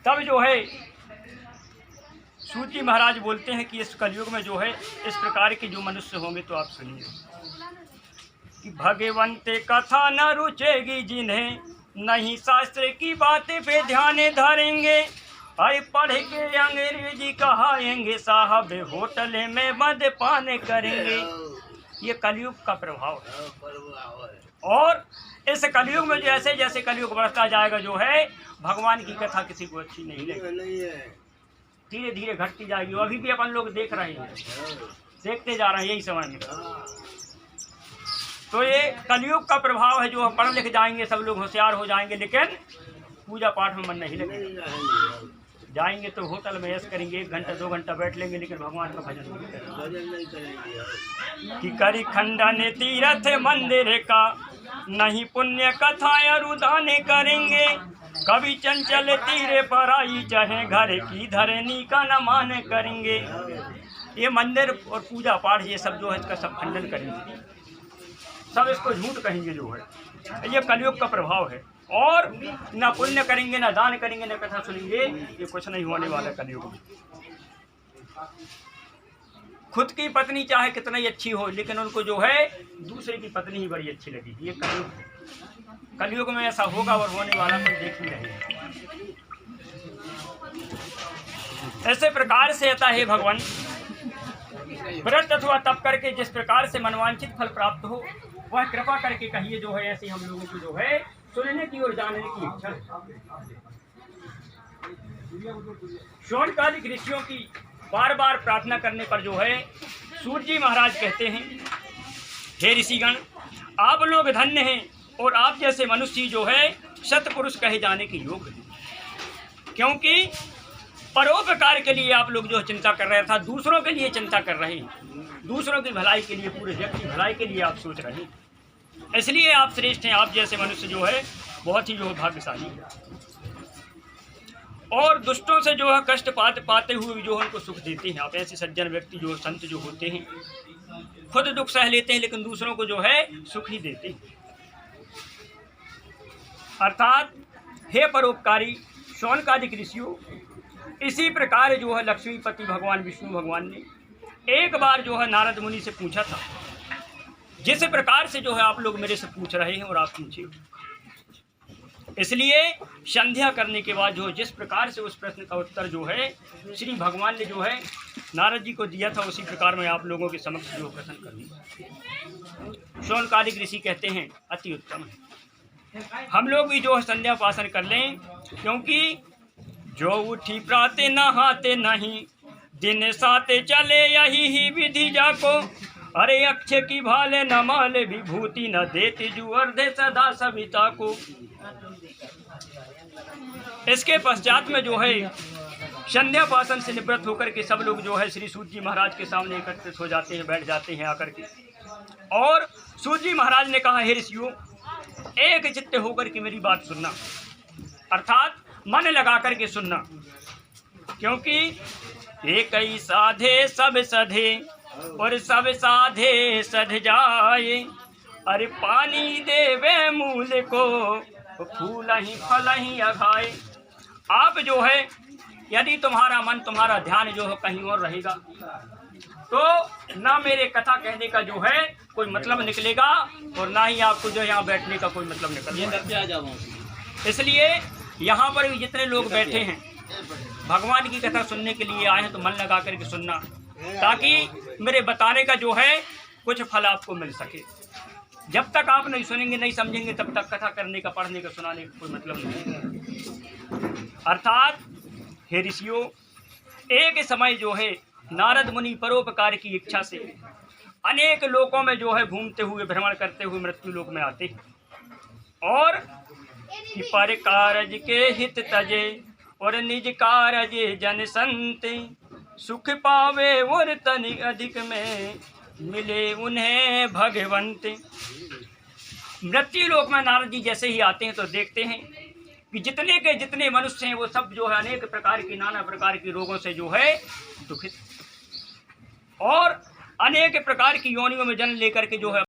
तब जो है सूत जी महाराज बोलते हैं कि इस कलयुग में जो है इस प्रकार के जो मनुष्य होंगे तो आप सुनिए कि भगवंत कथा न रुचेगी जिन्हें नहीं शास्त्र की बातें पे ध्यान धरेंगे। अरे पढ़ के अंग्रेजी कहाएंगे साहब होटल में मदपान करेंगे। ये कलयुग का प्रभाव है। और इस कलयुग में जैसे जैसे कलयुग बढ़ता जाएगा जो है भगवान की कथा किसी को अच्छी नहीं लगेगी, धीरे धीरे घटती जाएगी। अभी भी अपन लोग देख रहे हैं, देखते जा रहे हैं, यही समझ में। तो ये कलयुग का प्रभाव है। जो हम पढ़ लिख जाएंगे सब लोग होशियार हो जाएंगे, लेकिन पूजा पाठ में मन नहीं लगेगा। जाएंगे तो होटल में ऐश करेंगे, 1 घंटा 2 घंटा बैठ लेंगे, लेकिन भगवान का भजन नहीं करेंगे। कि करी खंडन तीर्थ मंदिर का नहीं पुण्य कथा रुदान करेंगे। कभी चंचल तीरे पर आई चाहे घर की धरनी का न मान करेंगे। ये मंदिर और पूजा पाठ ये सब जो है इसका सब खंडन करेंगे, सब इसको झूठ कहेंगे जो है। ये कलयुग का प्रभाव है। और ना पुण्य करेंगे, ना दान करेंगे, ना कथा सुनेंगे, ये कुछ नहीं होने वाला कलयुग में। खुद की पत्नी चाहे कितना ही अच्छी हो, लेकिन उनको जो है दूसरे की पत्नी ही बड़ी अच्छी लगेगी। ये कलयुग है। कलयुग में ऐसा होगा और होने वाला कोई देख ही रहे। ऐसे प्रकार से आता है भगवान व्रत अथवा तप करके जिस प्रकार से मनवांछित फल प्राप्त हो वह कृपा करके कहिए जो है। ऐसे हम लोगों की जो है सुनने की और जानने की इच्छा है। शौनकादिक ऋषियों की बार बार प्रार्थना करने पर जो है सूत जी महाराज कहते हैं, हे ऋषिगण, आप लोग धन्य हैं और आप जैसे मनुष्य जो है सतपुरुष कहे जाने के योग्य हैं। क्योंकि परोपकार के लिए आप लोग जो चिंता कर रहे था, दूसरों के लिए चिंता कर रहे हैं, दूसरों की भलाई के लिए, पूरे जग की भलाई के लिए आप सोच रहे हैं। इसलिए आप श्रेष्ठ हैं। आप जैसे मनुष्य जो है बहुत ही जो है भाग्यशाली है। और दुष्टों से जो है कष्ट पाते हुए जो उनको सुख देते हैं। आप ऐसे सज्जन व्यक्ति जो संत जो होते हैं खुद दुख सह लेते हैं, लेकिन दूसरों को जो है सुख ही देते हैं। अर्थात हे परोपकारी शौनकादिक ऋषियों, इसी प्रकार जो है लक्ष्मीपति भगवान विष्णु भगवान ने एक बार जो है नारद मुनि से पूछा था, जिस प्रकार से जो है आप लोग मेरे से पूछ रहे हैं और आप पूछे। इसलिए संध्या करने के बाद जो जिस प्रकार से उस प्रश्न का उत्तर जो है श्री भगवान ने जो है नारद जी को दिया था, उसी प्रकार मैं आप लोगों के समक्ष जो प्रश्न करूँगा। शौनकादिक ऋषि कहते हैं अति उत्तम है। हम लोग भी जो है संध्या उपासन कर लें, क्योंकि जो उठी प्राते नहाते नहीं, दिन साते चले यही ही विधि जाको। अरे अक्षय की भाले न माले विभूति न देती जू अर्धे सदा सविता को। इसके पश्चात में जो है संध्या उपासन से निवृत्त होकर के सब लोग जो है श्री सूत जी महाराज के सामने एकत्रित हो जाते हैं, बैठ जाते हैं आकर के। और सूत जी महाराज ने कहा, हे ऋषियों, एक चित्त होकर के मेरी बात सुनना, अर्थात मन लगा करके सुनना। क्योंकि एक ही साधे सब सधे और सब साधे सध जाए। अरे पानी देवे मूल को फूल ही फल ही अघाए। आप जो है यदि तुम्हारा मन तुम्हारा ध्यान जो है कहीं और रहेगा तो ना मेरे कथा कहने का जो है कोई मतलब निकलेगा और ना ही आपको जो यहाँ बैठने का कोई मतलब निकलेगा। इसलिए यहाँ पर भी जितने लोग बैठे हैं भगवान की कथा सुनने के लिए आए हैं, तो मन लगा करके सुनना, ताकि मेरे बताने का जो है कुछ फल आपको मिल सके। जब तक आप नहीं सुनेंगे, नहीं समझेंगे, तब तक कथा करने का, पढ़ने का, सुनाने का कोई मतलब नहीं। अर्थात हे ऋषियों, एक समय जो है नारद मुनि परोपकार की इच्छा से अनेक लोकों में जो है घूमते हुए, भ्रमण करते हुए मृत्यु लोक में आते हैं। और कि पर कारज के हित तजे और निज कारज जन संत, सुख पावे और तनिक अधिक में मिले उन्हें भगवंत। मृत्यु लोक में नारद जी जैसे ही आते हैं तो देखते हैं कि जितने के जितने मनुष्य हैं वो सब जो है अनेक प्रकार की, नाना प्रकार की रोगों से जो है दुखित और अनेक प्रकार की योनियों में जन्म लेकर के जो है